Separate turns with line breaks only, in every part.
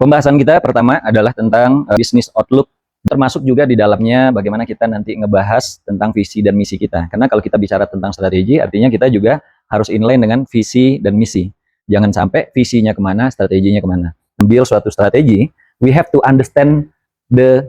Pembahasan kita pertama adalah tentang business outlook, termasuk juga di dalamnya bagaimana kita nanti ngebahas tentang visi dan misi kita. Karena kalau kita bicara tentang strategi, artinya kita juga harus inline dengan visi dan misi. Jangan sampai visinya kemana, strateginya kemana. Ambil suatu strategi, we have to understand the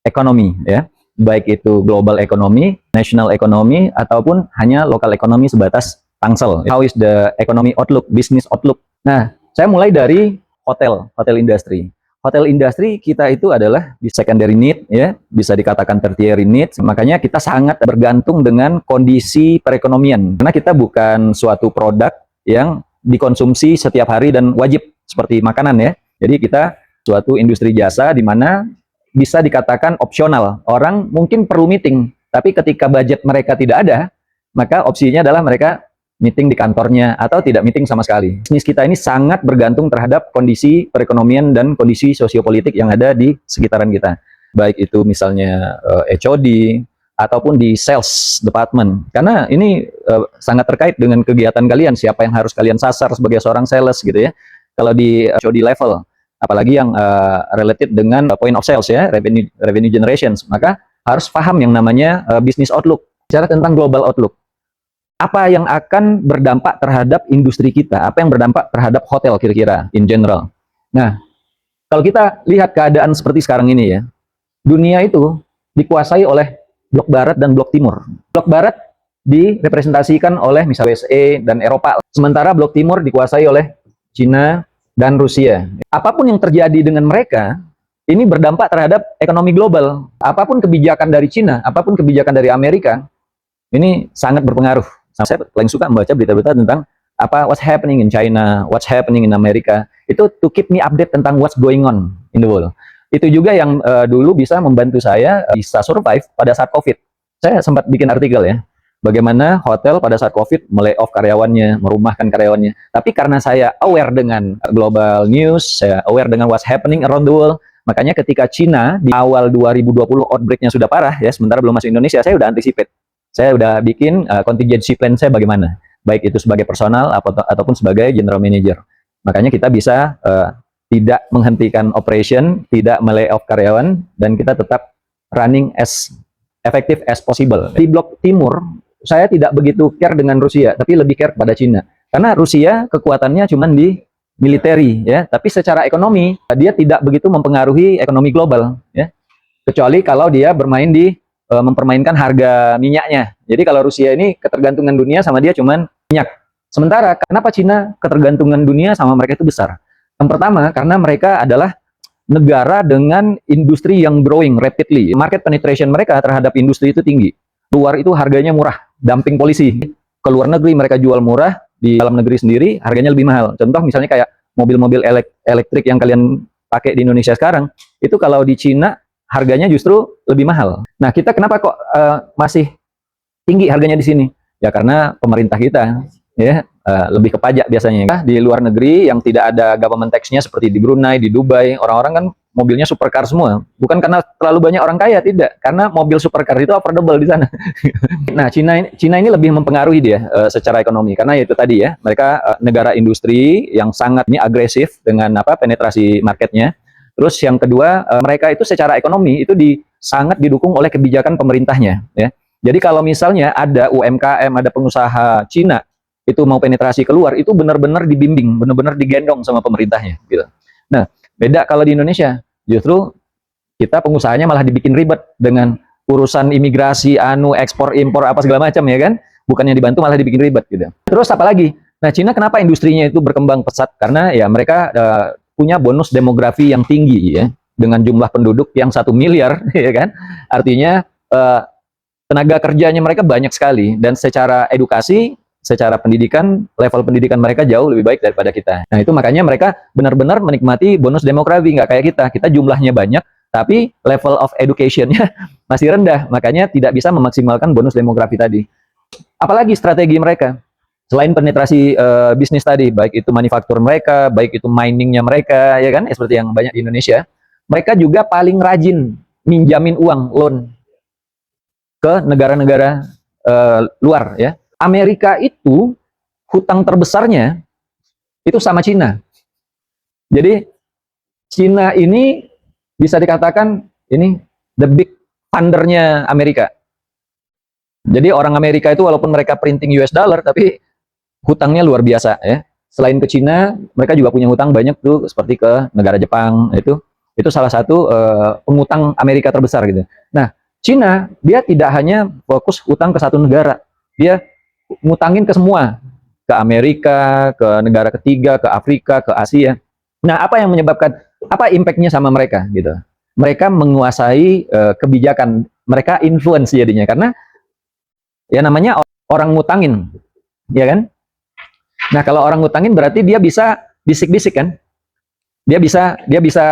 economy, ya, baik itu global economy, national economy, ataupun hanya local economy sebatas Tangsel. How is the economy outlook, business outlook? Nah, saya mulai dari hotel industri. Hotel industri kita itu adalah di secondary need, ya, bisa dikatakan tertiary need. Makanya kita sangat bergantung dengan kondisi perekonomian. Karena kita bukan suatu produk yang dikonsumsi setiap hari dan wajib seperti makanan, ya. Jadi kita suatu industri jasa di mana bisa dikatakan opsional. Orang mungkin perlu meeting, tapi ketika budget mereka tidak ada, maka opsinya adalah mereka meeting di kantornya atau tidak meeting sama sekali. Bisnis kita ini sangat bergantung terhadap kondisi perekonomian dan kondisi sosiopolitik yang ada di sekitaran kita. Baik itu misalnya HOD ataupun di sales department. Karena ini sangat terkait dengan kegiatan kalian, siapa yang harus kalian sasar sebagai seorang sales gitu ya. Kalau di HOD level, apalagi yang related dengan point of sales ya, revenue generations, maka harus paham yang namanya business outlook. Bicara tentang global outlook. Apa yang akan berdampak terhadap industri kita? Apa yang berdampak terhadap hotel kira-kira in general? Nah, kalau kita lihat keadaan seperti sekarang ini ya, dunia itu dikuasai oleh blok barat dan blok timur. Blok barat direpresentasikan oleh misalnya USA dan Eropa, sementara blok timur dikuasai oleh Cina dan Rusia. Apapun yang terjadi dengan mereka, ini berdampak terhadap ekonomi global. Apapun kebijakan dari Cina, apapun kebijakan dari Amerika, ini sangat berpengaruh. Saya paling suka membaca berita-berita tentang what's happening in China, what's happening in America. Itu to keep me update tentang what's going on in the world. Itu juga yang dulu bisa membantu saya bisa survive pada saat COVID. Saya sempat bikin artikel ya, bagaimana hotel pada saat COVID melay-off karyawannya, merumahkan karyawannya. Tapi karena saya aware dengan global news, saya aware dengan what's happening around the world, makanya ketika Cina di awal 2020 outbreak-nya sudah parah ya, sementara belum masuk Indonesia, saya udah anticipate. Saya udah bikin contingency plan saya bagaimana, baik itu sebagai personal ataupun sebagai general manager. Makanya kita bisa tidak menghentikan operation, tidak melay-off karyawan, dan kita tetap running as effective as possible. Di blok timur, saya tidak begitu care dengan Rusia, tapi lebih care pada Cina. Karena Rusia kekuatannya cuma di military, ya, tapi secara ekonomi dia tidak begitu mempengaruhi ekonomi global, ya. Kecuali kalau dia bermain di mempermainkan harga minyaknya. Jadi kalau Rusia ini ketergantungan dunia sama dia cuman minyak. Sementara kenapa Cina ketergantungan dunia sama mereka itu besar? Yang pertama karena mereka adalah negara dengan industri yang growing rapidly. Market penetration mereka terhadap industri itu tinggi. Luar itu harganya murah, dumping polisi. Ke luar negeri mereka jual murah, di dalam negeri sendiri harganya lebih mahal. Contoh misalnya kayak mobil-mobil elektrik yang kalian pakai di Indonesia sekarang, itu kalau di Cina harganya justru lebih mahal. Nah, kita kenapa kok masih tinggi harganya di sini? Ya karena pemerintah kita ya lebih ke pajak biasanya. Di luar negeri yang tidak ada government tax-nya seperti di Brunei, di Dubai, orang-orang kan mobilnya supercar semua. Bukan karena terlalu banyak orang kaya, tidak. Karena mobil supercar itu affordable di sana. Nah, Cina ini lebih mempengaruhi dia secara ekonomi karena itu tadi ya, mereka negara industri yang sangat ini agresif dengan penetrasi marketnya. Terus yang kedua, mereka itu secara ekonomi itu sangat didukung oleh kebijakan pemerintahnya. Ya. Jadi kalau misalnya ada UMKM, ada pengusaha Cina, itu mau penetrasi keluar, itu benar-benar dibimbing, benar-benar digendong sama pemerintahnya. Gitu. Nah, beda kalau di Indonesia, justru kita pengusahanya malah dibikin ribet dengan urusan imigrasi, ekspor, impor, apa segala macam ya kan. Bukannya dibantu malah dibikin ribet. Gitu. Terus apa lagi? Nah, Cina kenapa industrinya itu berkembang pesat? Karena ya mereka punya bonus demografi yang tinggi ya, dengan jumlah penduduk yang 1 miliar ya kan, artinya tenaga kerjanya mereka banyak sekali, dan secara edukasi, secara pendidikan, level pendidikan mereka jauh lebih baik daripada kita. Nah itu makanya mereka benar-benar menikmati bonus demografi, nggak kayak kita jumlahnya banyak tapi level of education-nya masih rendah, makanya tidak bisa memaksimalkan bonus demografi tadi. Apalagi strategi mereka selain penetrasi bisnis tadi, baik itu manufaktur mereka, baik itu miningnya mereka, ya kan, seperti yang banyak di Indonesia, mereka juga paling rajin minjamin uang, loan, ke negara-negara luar, ya. Amerika itu hutang terbesarnya itu sama Cina. Jadi Cina ini bisa dikatakan ini the big fundernya Amerika. Jadi orang Amerika itu walaupun mereka printing US dollar, tapi hutangnya luar biasa ya. Selain ke Cina, mereka juga punya hutang banyak tuh seperti ke negara Jepang. Itu salah satu pengutang Amerika terbesar gitu. Nah, Cina dia tidak hanya fokus hutang ke satu negara, dia ngutangin ke semua, ke Amerika, ke negara ketiga, ke Afrika, ke Asia. Nah, apa yang menyebabkan, apa impactnya sama mereka gitu? Mereka menguasai kebijakan, mereka influence jadinya karena ya namanya orang ngutangin, ya kan? Nah, kalau orang ngutangin berarti dia bisa bisik-bisik kan? Dia bisa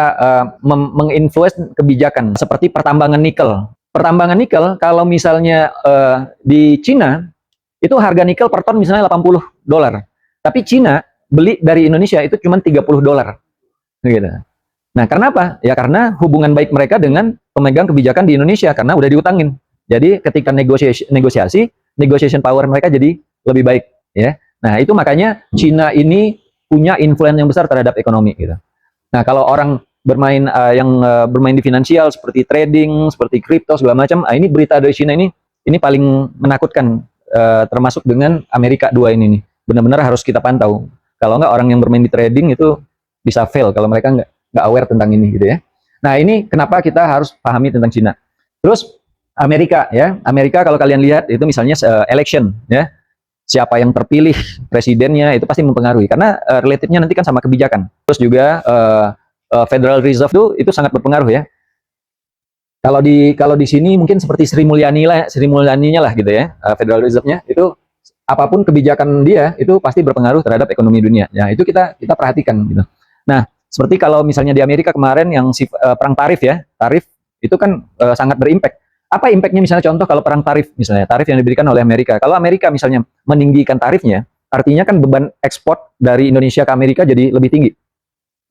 menginfluence kebijakan seperti pertambangan nikel. Pertambangan nikel kalau misalnya di Cina itu harga nikel per ton misalnya $80. Tapi Cina beli dari Indonesia itu cuma $30 gitu. Nah, karena apa? Ya karena hubungan baik mereka dengan pemegang kebijakan di Indonesia karena udah diutangin. Jadi ketika negotiation power mereka jadi lebih baik ya. Nah, itu makanya Cina ini punya influence yang besar terhadap ekonomi gitu. Nah, kalau orang bermain di finansial seperti trading, seperti kripto segala macam, ini berita dari Cina ini paling menakutkan, termasuk dengan Amerika dua ini nih. Benar-benar harus kita pantau. Kalau nggak orang yang bermain di trading itu bisa fail kalau mereka nggak aware tentang ini gitu ya. Nah, ini kenapa kita harus pahami tentang Cina. Terus Amerika ya, Amerika kalau kalian lihat itu misalnya election ya, siapa yang terpilih presidennya itu pasti mempengaruhi karena relatifnya nanti kan sama kebijakan. Terus juga Federal Reserve itu sangat berpengaruh ya. Kalau di sini mungkin seperti Sri Mulyaninya lah gitu ya, Federal Reserve-nya itu apapun kebijakan dia itu pasti berpengaruh terhadap ekonomi dunia. Ya, itu kita perhatikan gitu. Nah, seperti kalau misalnya di Amerika kemarin yang perang tarif ya, tarif itu kan sangat berimpact. Apa impactnya misalnya contoh kalau perang tarif misalnya, tarif yang diberikan oleh Amerika. Kalau Amerika misalnya meninggikan tarifnya, artinya kan beban ekspor dari Indonesia ke Amerika jadi lebih tinggi.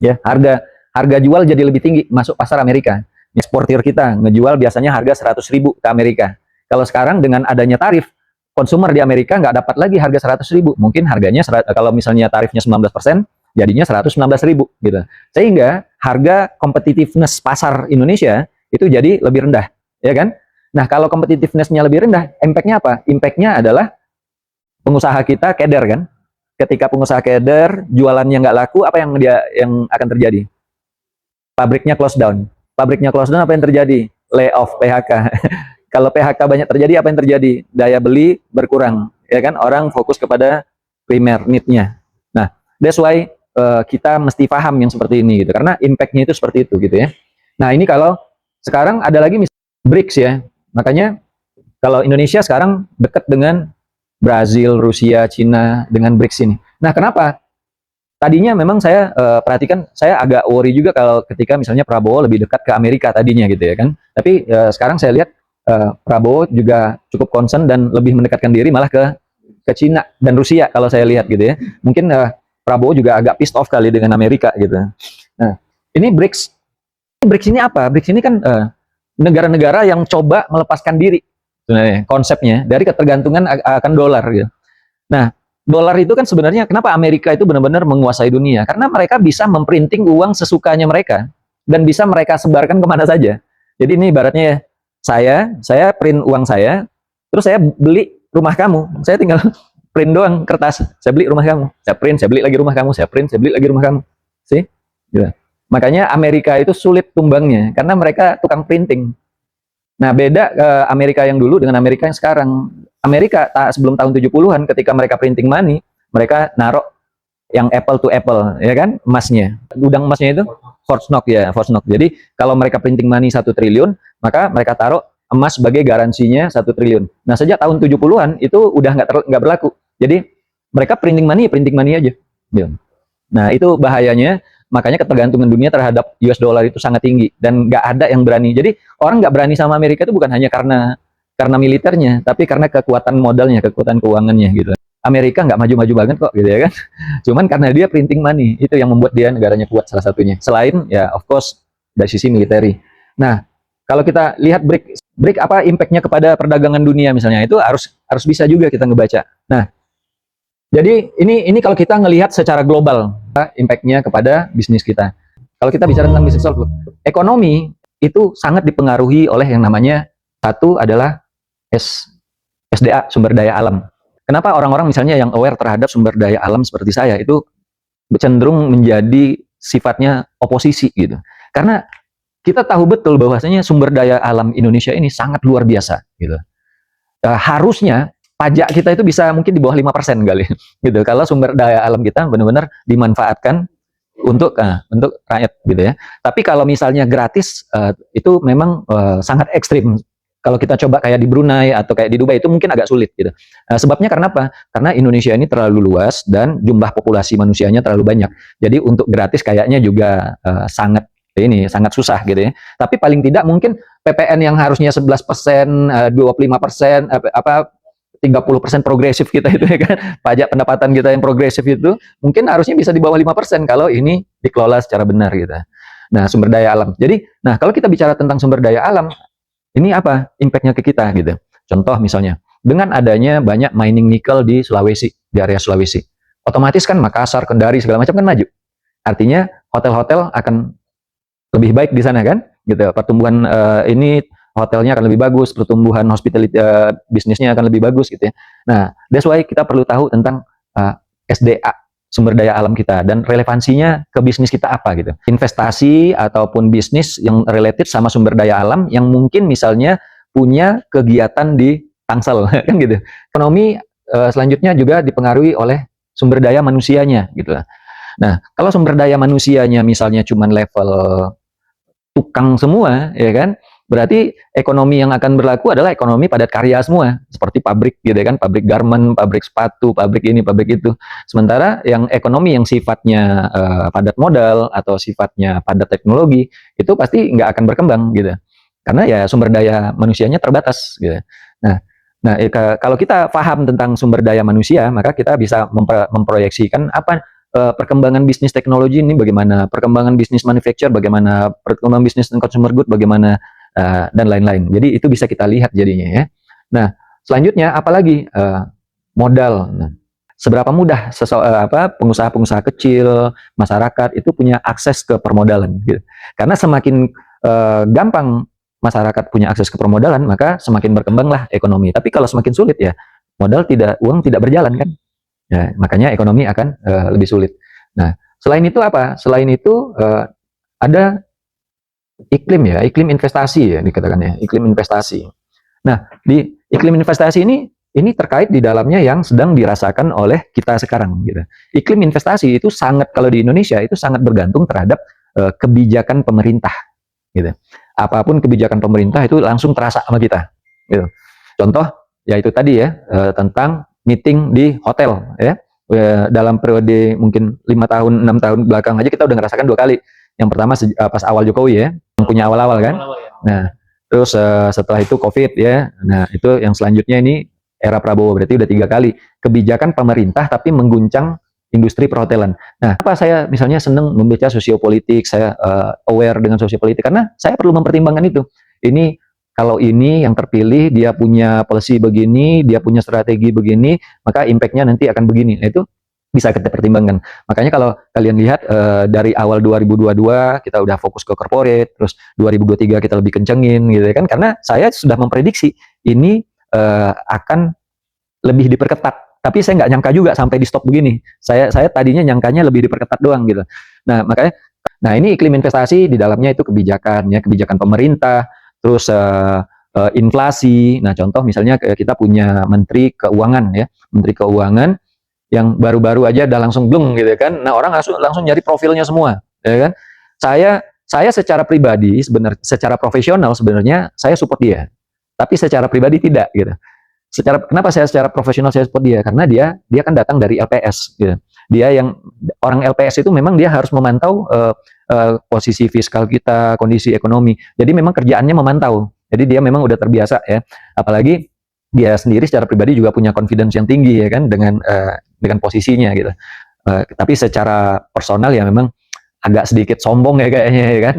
Ya, harga jual jadi lebih tinggi masuk pasar Amerika. Eksportir kita ngejual biasanya harga 100.000 ke Amerika. Kalau sekarang dengan adanya tarif, konsumer di Amerika nggak dapat lagi harga 100.000. Mungkin harganya kalau misalnya tarifnya 19%, jadinya 119.000 gitu. Sehingga harga competitiveness pasar Indonesia itu jadi lebih rendah, ya kan? Nah, kalau competitiveness-nya lebih rendah, impact-nya apa? Impact-nya adalah pengusaha kita keder kan? Ketika pengusaha keder, jualannya nggak laku, apa yang akan terjadi? Pabriknya close down. Pabriknya close down, apa yang terjadi? Layoff, PHK. Kalau PHK banyak terjadi, apa yang terjadi? Daya beli berkurang, ya kan? Orang fokus kepada primer need-nya. Nah, that's why kita mesti paham yang seperti ini gitu, karena impact-nya itu seperti itu gitu ya. Nah, ini kalau sekarang ada lagi BRICS ya. Makanya kalau Indonesia sekarang dekat dengan Brazil, Rusia, Cina dengan BRICS ini. Nah, kenapa? Tadinya memang saya perhatikan, saya agak worry juga kalau ketika misalnya Prabowo lebih dekat ke Amerika tadinya gitu ya kan. Tapi sekarang saya lihat Prabowo juga cukup concern dan lebih mendekatkan diri malah ke Cina dan Rusia kalau saya lihat gitu ya. Mungkin Prabowo juga agak pissed off kali dengan Amerika gitu. Nah, ini BRICS. BRICS ini apa? BRICS ini kan negara-negara yang coba melepaskan diri sebenarnya konsepnya dari ketergantungan akan dolar gitu. Nah, dolar itu kan sebenarnya kenapa Amerika itu benar-benar menguasai dunia? Karena mereka bisa memprinting uang sesukanya mereka dan bisa mereka sebarkan kemana saja. Jadi ini ibaratnya saya print uang saya, terus saya beli rumah kamu. Saya tinggal print doang kertas, saya beli rumah kamu. Saya print, saya beli lagi rumah kamu. Saya print, saya beli lagi rumah kamu. See? Gitu. Makanya Amerika itu sulit tumbangnya karena mereka tukang printing. Nah, beda Amerika yang dulu dengan Amerika yang sekarang. Amerika sebelum tahun 70-an ketika mereka printing money, mereka naruh yang apple to apple, ya kan, emasnya. Gudang emasnya itu Fort Knox ya, Fort Knox. Jadi kalau mereka printing money 1 triliun, maka mereka taruh emas sebagai garansinya 1 triliun. Nah, sejak tahun 70-an itu udah nggak berlaku. Jadi mereka printing money aja. Nah, itu bahayanya. Makanya ketergantungan dunia terhadap US dollar itu sangat tinggi dan nggak ada yang berani. Jadi orang nggak berani sama Amerika itu bukan hanya karena militernya, tapi karena kekuatan modalnya, kekuatan keuangannya gitu. Amerika nggak maju-maju banget kok gitu ya kan. Cuman karena dia printing money itu yang membuat dia negaranya kuat salah satunya. Selain ya of course dari sisi militeri. Nah, kalau kita lihat BRIC apa impact-nya kepada perdagangan dunia misalnya, itu harus bisa juga kita ngebaca. Nah, jadi ini kalau kita ngelihat secara global impact-nya kepada bisnis kita. Kalau kita bicara tentang business outlook, ekonomi itu sangat dipengaruhi oleh yang namanya, satu adalah SDA, sumber daya alam. Kenapa orang-orang misalnya yang aware terhadap sumber daya alam seperti saya itu cenderung menjadi sifatnya oposisi gitu. Karena kita tahu betul bahwasanya sumber daya alam Indonesia ini sangat luar biasa gitu. Harusnya pajak kita itu bisa mungkin di bawah 5% kali gitu. Kalau sumber daya alam kita benar-benar dimanfaatkan untuk rakyat gitu ya. Tapi kalau misalnya gratis itu memang sangat ekstrim. Kalau kita coba kayak di Brunei atau kayak di Dubai itu mungkin agak sulit gitu. Sebabnya karena apa? Karena Indonesia ini terlalu luas dan jumlah populasi manusianya terlalu banyak. Jadi untuk gratis kayaknya juga sangat susah gitu ya. Tapi paling tidak mungkin PPN yang harusnya 11%, 25%, 30% progresif kita itu ya kan, pajak pendapatan kita yang progresif itu mungkin harusnya bisa di bawah 5% kalau ini dikelola secara benar gitu. Nah, sumber daya alam. Jadi, nah kalau kita bicara tentang sumber daya alam, ini apa impact-nya ke kita gitu. Contoh misalnya, dengan adanya banyak mining nikel di Sulawesi, di area Sulawesi, otomatis kan Makassar, Kendari segala macam kan maju. Artinya hotel-hotel akan lebih baik di sana kan, gitu. Pertumbuhan ini hotelnya akan lebih bagus, pertumbuhan hospitality bisnisnya akan lebih bagus gitu ya. Nah, that's why kita perlu tahu tentang SDA, sumber daya alam kita, dan relevansinya ke bisnis kita apa gitu. Investasi ataupun bisnis yang related sama sumber daya alam yang mungkin misalnya punya kegiatan di Tangsel kan gitu. Ekonomi selanjutnya juga dipengaruhi oleh sumber daya manusianya gitu. Nah, kalau sumber daya manusianya misalnya cuman level tukang semua ya kan, berarti ekonomi yang akan berlaku adalah ekonomi padat karya semua, seperti pabrik gitu kan, pabrik garment, pabrik sepatu, pabrik ini, pabrik itu. Sementara yang ekonomi yang sifatnya padat modal atau sifatnya padat teknologi itu pasti nggak akan berkembang gitu, karena ya sumber daya manusianya terbatas gitu. Nah, kalau kita paham tentang sumber daya manusia, maka kita bisa memproyeksikan apa perkembangan bisnis teknologi ini bagaimana, perkembangan bisnis manufacture bagaimana, perkembangan bisnis consumer good bagaimana, dan lain-lain. Jadi itu bisa kita lihat jadinya ya. Nah, selanjutnya apalagi modal. Nah, seberapa mudah pengusaha-pengusaha kecil, masyarakat itu punya akses ke permodalan gitu. Karena semakin gampang masyarakat punya akses ke permodalan, maka semakin berkembanglah ekonomi. Tapi kalau semakin sulit ya, uang tidak berjalan kan. Ya, makanya ekonomi akan lebih sulit. Nah, selain itu apa? Selain itu ada iklim investasi ya dikatakan ya, iklim investasi. Nah, di iklim investasi ini terkait di dalamnya yang sedang dirasakan oleh kita sekarang gitu. Iklim investasi itu kalau di Indonesia itu sangat bergantung terhadap kebijakan pemerintah gitu. Apapun kebijakan pemerintah itu langsung terasa sama kita gitu. Contoh ya itu tadi ya, tentang meeting di hotel ya. Dalam periode mungkin 5 tahun 6 tahun belakang aja kita udah ngerasakan 2 kali. Yang pertama pas awal Jokowi ya, yang punya awal-awal kan. Nah, terus setelah itu COVID ya. Nah, itu yang selanjutnya ini era Prabowo, berarti udah 3 kali kebijakan pemerintah tapi mengguncang industri perhotelan. Nah, apa saya misalnya seneng membaca sosiopolitik, saya aware dengan sosiopolitik karena saya perlu mempertimbangkan itu. Ini kalau ini yang terpilih dia punya policy begini, dia punya strategi begini, maka impact-nya nanti akan begini. Nah, itu bisa kita pertimbangkan. Makanya kalau kalian lihat dari awal 2022 kita udah fokus ke corporate, terus 2023 kita lebih kencengin gitu kan, karena saya sudah memprediksi ini akan lebih diperketat. Tapi saya nggak nyangka juga sampai di stop begini. Saya tadinya nyangkanya lebih diperketat doang gitu. Nah, makanya, ini iklim investasi di dalamnya itu kebijakan pemerintah, terus inflasi. Nah, contoh misalnya kita punya Menteri Keuangan ya, Menteri Keuangan yang baru-baru aja udah langsung blung gitu kan. Nah, orang langsung nyari profilnya semua, ya kan? Saya secara pribadi secara profesional sebenarnya saya support dia. Tapi secara pribadi tidak gitu. Kenapa saya secara profesional saya support dia? Karena dia kan datang dari LPS gitu. Dia yang orang LPS itu memang dia harus memantau posisi fiskal kita, kondisi ekonomi. Jadi memang kerjaannya memantau. Jadi dia memang udah terbiasa ya. Apalagi dia sendiri secara pribadi juga punya confidence yang tinggi ya kan dengan posisinya gitu. Tapi secara personal ya memang agak sedikit sombong ya kayaknya ya kan.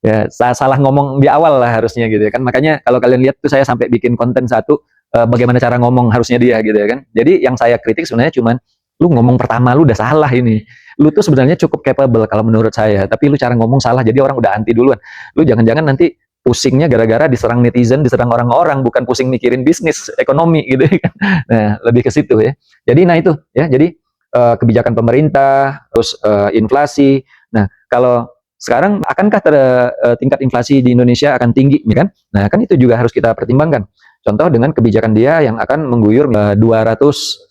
Ya salah ngomong di awal lah harusnya gitu ya kan. Makanya kalau kalian lihat tuh saya sampai bikin konten satu bagaimana cara ngomong harusnya dia gitu ya kan. Jadi yang saya kritik sebenarnya cuman lu ngomong pertama lu udah salah ini. Lu tuh sebenarnya cukup capable kalau menurut saya, tapi lu cara ngomong salah, jadi orang udah anti duluan. Lu jangan-jangan nanti pusingnya gara-gara diserang netizen, diserang orang-orang, bukan pusing mikirin bisnis, ekonomi gitu kan. Nah, lebih ke situ ya. Jadi nah itu ya, jadi kebijakan pemerintah, terus inflasi. Nah, kalau sekarang akankah tingkat inflasi di Indonesia akan tinggi, ya kan? Nah, kan itu juga harus kita pertimbangkan. Contoh dengan kebijakan dia yang akan mengguyur 200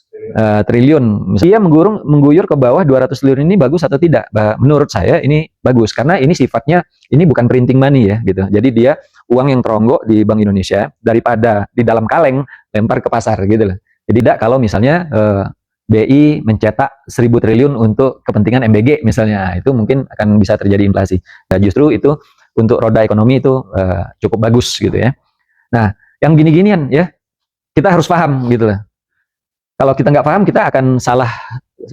triliun. Dia mengguyur ke bawah 200 triliun ini bagus atau tidak? Menurut saya ini bagus karena ini sifatnya ini bukan printing money ya gitu. Jadi dia uang yang teronggok di Bank Indonesia daripada di dalam kaleng lempar ke pasar gitu loh. Jadi tidak kalau misalnya BI mencetak 1000 triliun untuk kepentingan MBG misalnya, itu mungkin akan bisa terjadi inflasi. Nah, justru itu untuk roda ekonomi itu cukup bagus gitu ya. Nah, yang gini-ginian ya, kita harus paham gitu loh. Kalau kita nggak paham, kita akan salah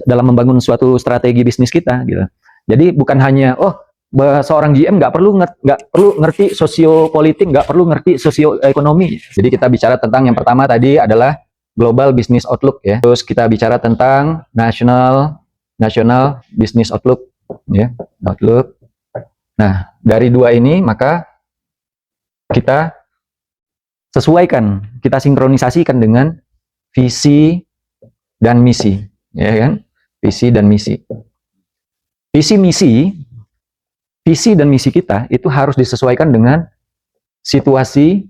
dalam membangun suatu strategi bisnis kita gitu. Jadi bukan hanya seorang GM nggak perlu ngerti sosiopolitik, nggak perlu ngerti sosioekonomi. Jadi kita bicara tentang yang pertama tadi adalah global business outlook ya. Terus kita bicara tentang national business outlook ya, outlook. Nah, dari dua ini maka kita sesuaikan, kita sinkronisasikan dengan visi dan misi, ya kan? Visi dan misi. Visi dan misi kita itu harus disesuaikan dengan situasi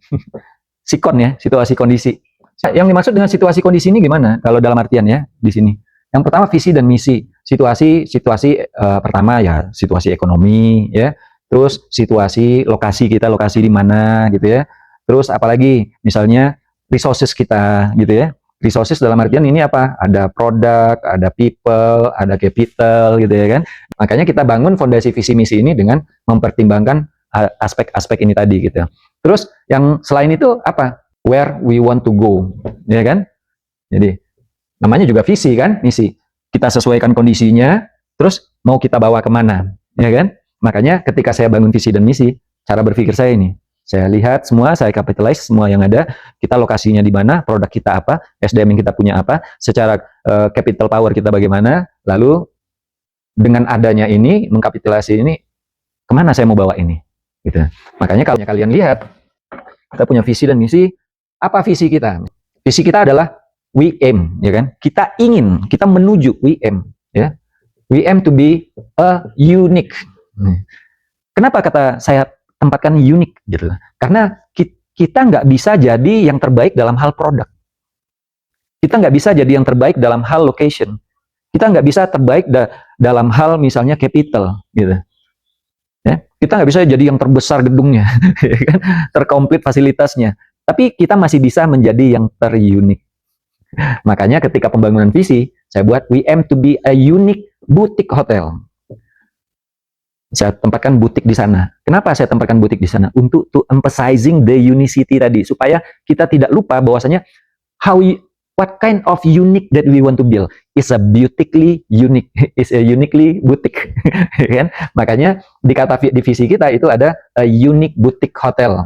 sikon ya, situasi kondisi. Yang dimaksud dengan situasi kondisi ini gimana? Kalau dalam artian ya di sini. Yang pertama visi dan misi. Situasi pertama ya situasi ekonomi ya. Terus situasi lokasi kita, lokasi di mana gitu ya. Terus apalagi misalnya resources kita gitu ya. Resources dalam artian ini apa? Ada produk, ada people, ada capital gitu ya kan. Makanya kita bangun fondasi visi misi ini dengan mempertimbangkan aspek-aspek ini tadi gitu. Terus yang selain itu apa? Where we want to go, ya kan? Jadi namanya juga visi kan, misi. Kita sesuaikan kondisinya, terus mau kita bawa kemana, ya kan? Makanya ketika saya bangun visi dan misi, cara berpikir saya ini, saya lihat semua, saya capitalize semua yang ada, kita lokasinya di mana, produk kita apa, SDM yang kita punya apa, secara capital power kita bagaimana, lalu dengan adanya ini, mengkapitalisasi ini, kemana saya mau bawa ini, gitu. Makanya kalau kalian lihat, kita punya visi dan misi. Apa visi kita? Visi kita adalah we aim, ya kan? Kita ingin, kita menuju we aim, ya. We aim to be a unique. Kenapa kata saya tempatkan unique gitu? Karena kita nggak bisa jadi yang terbaik dalam hal produk. Kita nggak bisa jadi yang terbaik dalam hal location. Kita nggak bisa terbaik dalam hal misalnya capital, gitu. Ya, kita nggak bisa jadi yang terbesar gedungnya, kan? Terkomplit fasilitasnya. Tapi kita masih bisa menjadi yang terunik. Makanya ketika pembangunan visi, saya buat we aim to be a unique boutique hotel. Saya tempatkan butik di sana. Kenapa saya tempatkan butik di sana? Untuk to emphasizing the unicity tadi, supaya kita tidak lupa bahwasanya what kind of unique that we want to build is a beautifully unique, is a uniquely boutique, kan? Makanya di kata divisi kita itu ada a unique boutique hotel.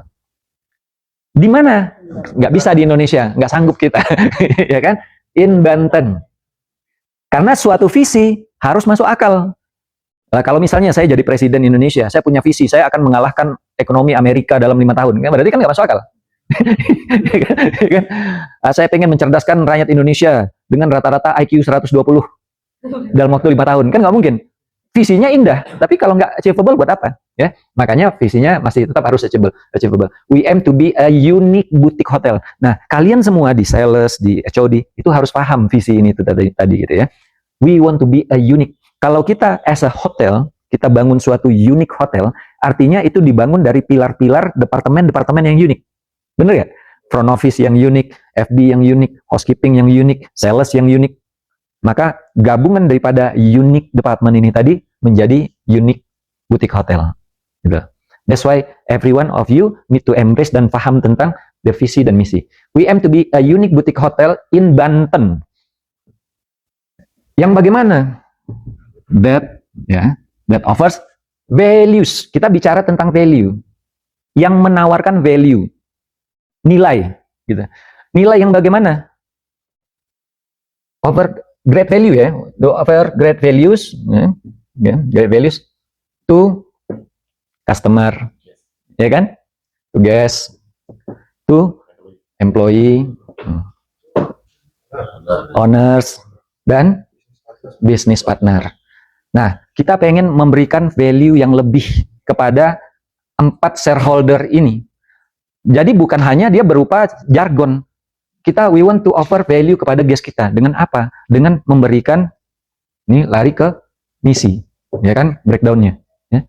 Di mana? Nggak bisa di Indonesia, nggak sanggup kita, ya kan? In Banten. Karena suatu visi harus masuk akal. Nah, kalau misalnya saya jadi presiden Indonesia, saya punya visi, saya akan mengalahkan ekonomi Amerika dalam 5 tahun, kan? Berarti kan nggak masuk akal. Saya pengen mencerdaskan rakyat Indonesia dengan rata-rata IQ 120 dalam waktu 5 tahun, kan nggak mungkin. Visinya indah, tapi kalau nggak achievable buat apa? Ya, makanya visinya masih tetap harus achievable. We aim to be a unique boutique hotel. Nah, kalian semua di sales, di HOD itu harus paham visi ini tadi gitu ya. We want to be a unique. Kalau kita as a hotel, kita bangun suatu unique hotel, artinya itu dibangun dari pilar-pilar departemen-departemen yang unik. Bener ya? Front office yang unik, FD yang unik, housekeeping yang unik, sales yang unik. Maka gabungan daripada unique department ini tadi menjadi unique boutique hotel. Gitu. That's why every one of you need to embrace dan paham tentang the visi dan misi. We aim to be a unique boutique hotel in Banten. Yang bagaimana? That offers values. Kita bicara tentang value. Yang menawarkan value. Nilai. Gitu. Nilai yang bagaimana? great value ya, to offer great values, great values to customer, ya kan, to guest, to employee, owners, dan business partner. Nah, kita pengen memberikan value yang lebih kepada 4 shareholder ini. Jadi bukan hanya dia berupa jargon. We want to offer value kepada guest kita. Dengan apa? Dengan memberikan, ini lari ke misi, ya kan, breakdownnya. Ya.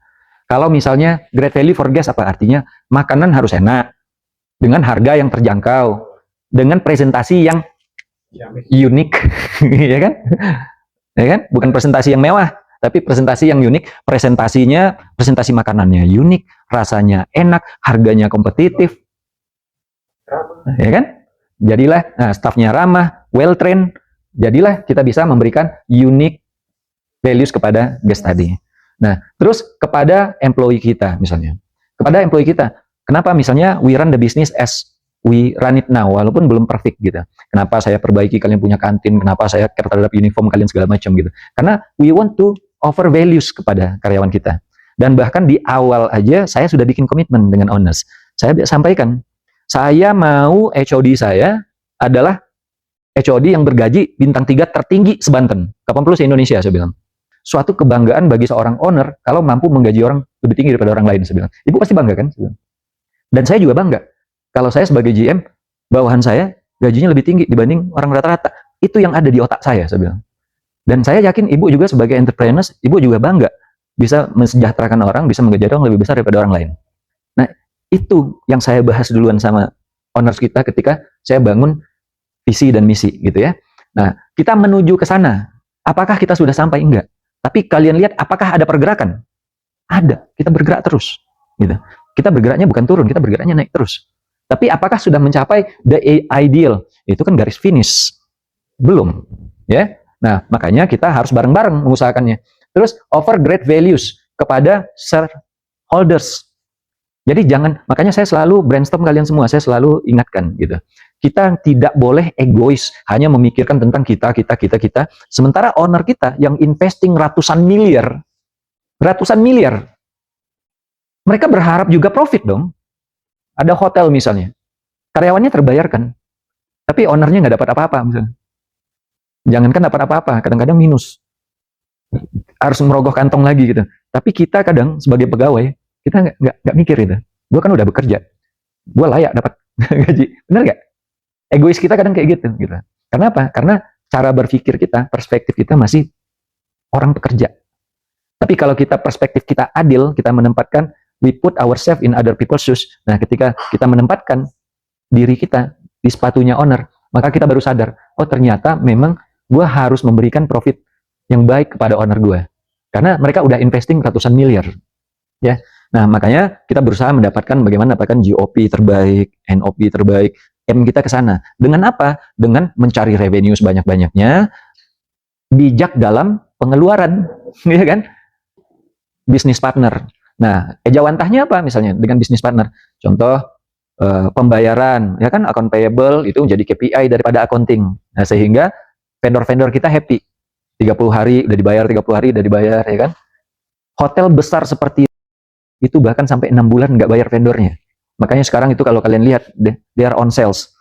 Kalau misalnya great value for guest apa artinya? Makanan harus enak, dengan harga yang terjangkau, dengan presentasi yang unik, ya kan? Ya kan? Bukan presentasi yang mewah, tapi presentasi yang unik. Presentasi makanannya unik, rasanya enak, harganya kompetitif, ya kan? Jadilah stafnya ramah, well trained. Jadilah kita bisa memberikan unique values kepada guest tadi. Nah, terus kepada employee kita misalnya. Kepada employee kita, kenapa misalnya we run the business as we run it now, walaupun belum perfect gitu. Kenapa saya perbaiki kalian punya kantin, kenapa saya care terhadap uniform kalian segala macam gitu. Karena we want to offer values kepada karyawan kita. Dan bahkan di awal aja saya sudah bikin komitmen dengan owners. Saya sampaikan, saya mau HOD saya adalah HOD yang bergaji bintang 3 tertinggi sebanten. Kapan perlu se-Indonesia, saya bilang. Suatu kebanggaan bagi seorang owner kalau mampu menggaji orang lebih tinggi daripada orang lain, saya bilang. Ibu pasti bangga kan? Dan saya juga bangga. Kalau saya sebagai GM, bawahan saya gajinya lebih tinggi dibanding orang rata-rata. Itu yang ada di otak saya bilang. Dan saya yakin ibu juga sebagai entrepreneur, ibu juga bangga bisa mensejahterakan orang, bisa menggaji orang lebih besar daripada orang lain. Nah, itu yang saya bahas duluan sama owners kita ketika saya bangun visi dan misi gitu ya. Nah, kita menuju ke sana. Apakah kita sudah sampai? Enggak. Tapi kalian lihat apakah ada pergerakan? Ada. Kita bergerak terus. Gitu. Kita bergeraknya bukan turun, kita bergeraknya naik terus. Tapi apakah sudah mencapai the ideal? Itu kan garis finish. Belum. Ya. Nah, makanya kita harus bareng-bareng mengusahakannya. Terus offer great values kepada shareholders. Jadi jangan, makanya saya selalu brainstorm kalian semua, saya selalu ingatkan gitu. Kita tidak boleh egois, hanya memikirkan tentang kita. Sementara owner kita yang investing ratusan miliar, mereka berharap juga profit dong. Ada hotel misalnya, karyawannya terbayarkan, tapi ownernya nggak dapat apa-apa misalnya. Jangankan dapat apa-apa, kadang-kadang minus. Harus merogoh kantong lagi gitu. Tapi kita kadang sebagai pegawai, kita nggak mikir itu. Gue kan udah bekerja, gue layak dapat gaji, bener nggak? Egois kita kadang kayak gitu. Karena apa? Karena cara berpikir kita, perspektif kita masih orang pekerja. Tapi kalau kita perspektif kita adil, kita menempatkan we put ourselves in other people's shoes. Nah, ketika kita menempatkan diri kita di sepatunya owner, maka kita baru sadar, oh ternyata memang gue harus memberikan profit yang baik kepada owner gue. Karena mereka udah investing ratusan miliar. Ya. Nah, makanya kita berusaha mendapatkan bagaimana dapatkan GOP terbaik, NOP terbaik, M kita ke sana. Dengan apa? Dengan mencari revenue sebanyak-banyaknya, bijak dalam pengeluaran, ya kan? Bisnis partner. Nah, ejawantahnya apa misalnya dengan bisnis partner? Contoh pembayaran, ya kan, account payable itu menjadi KPI daripada accounting. Nah, sehingga vendor-vendor kita happy. 30 hari udah dibayar, 30 hari udah dibayar, ya kan? Hotel besar seperti itu bahkan sampai 6 bulan nggak bayar vendornya. Makanya sekarang itu kalau kalian lihat, they are on sales.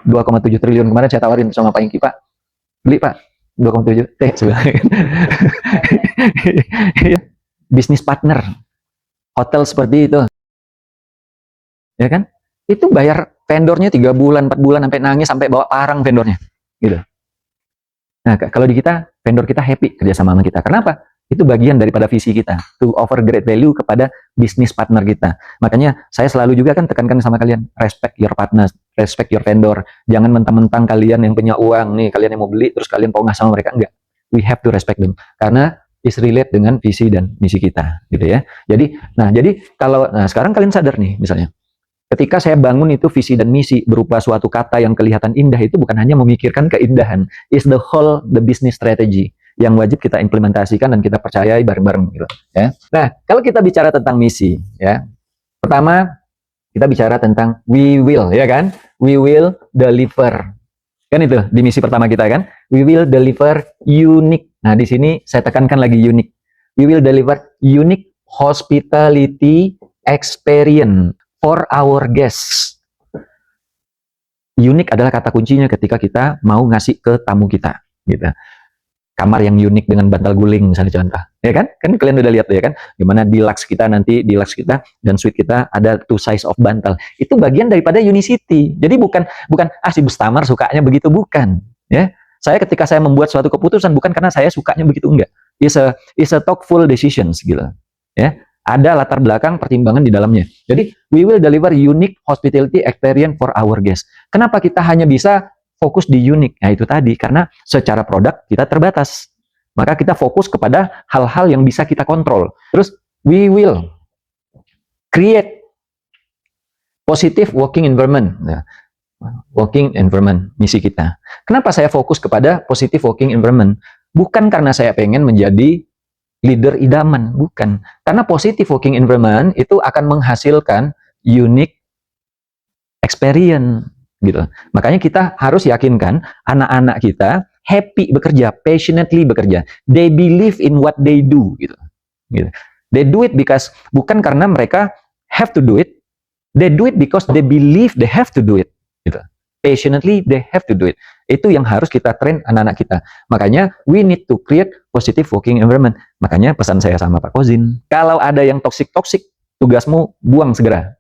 2,7 triliun kemarin saya tawarin sama Pak Ingki, Pak, beli Pak, 2,7 sebenarnya. Bisnis partner, hotel seperti itu, ya kan? Itu bayar vendornya 3 bulan, 4 bulan, sampai nangis, sampai bawa parang vendornya, gitu. Nah, kalau di kita, vendor kita happy kerja sama kita. Kenapa? Itu bagian daripada visi kita, to offer great value kepada bisnis partner kita. Makanya saya selalu juga kan tekankan sama kalian, respect your partner, respect your vendor. Jangan mentang-mentang kalian yang punya uang nih, kalian yang mau beli terus kalian pongah sama mereka, enggak. We have to respect them karena is relate dengan visi dan misi kita, gitu ya. Jadi kalau sekarang kalian sadar nih, misalnya ketika saya bangun itu visi dan misi berupa suatu kata yang kelihatan indah, itu bukan hanya memikirkan keindahan, is the whole the business strategy yang wajib kita implementasikan dan kita percayai bareng-bareng gitu ya. Nah, kalau kita bicara tentang misi ya. Pertama, kita bicara tentang we will, ya kan? We will deliver. Kan itu di misi pertama kita kan. We will deliver unique. Nah, di sini saya tekankan lagi unique. We will deliver unique hospitality experience for our guests. Unik adalah kata kuncinya ketika kita mau ngasih ke tamu kita, gitu. Kamar yang unik dengan bantal guling misalnya contoh, ya kan? Kan kalian udah lihat ya kan? Gimana deluxe kita nanti, deluxe kita dan suite kita ada two size of bantal. Itu bagian daripada unicity. Jadi bukan si Bustamar sukanya begitu, bukan, ya. Saya ketika saya membuat suatu keputusan bukan karena saya sukanya begitu, enggak. It's a thoughtful decisions gitu. Ya. Ada latar belakang pertimbangan di dalamnya. Jadi we will deliver unique hospitality experience for our guests. Kenapa kita hanya bisa fokus di unik? Nah itu tadi, karena secara produk kita terbatas. Maka kita fokus kepada hal-hal yang bisa kita kontrol. Terus, we will create positive working environment. Nah, working environment, misi kita. Kenapa saya fokus kepada positive working environment? Bukan karena saya pengen menjadi leader idaman, bukan. Karena positive working environment itu akan menghasilkan unique experience. Gitu. Makanya kita harus yakinkan anak-anak kita happy bekerja, passionately bekerja. They believe in what they do. Gitu. They do it because bukan karena mereka have to do it. They do it because they believe they have to do it. Gitu. Passionately they have to do it. Itu yang harus kita train anak-anak kita. Makanya we need to create positive working environment. Makanya pesan saya sama Pak Kozin, kalau ada yang toxic, tugasmu buang segera.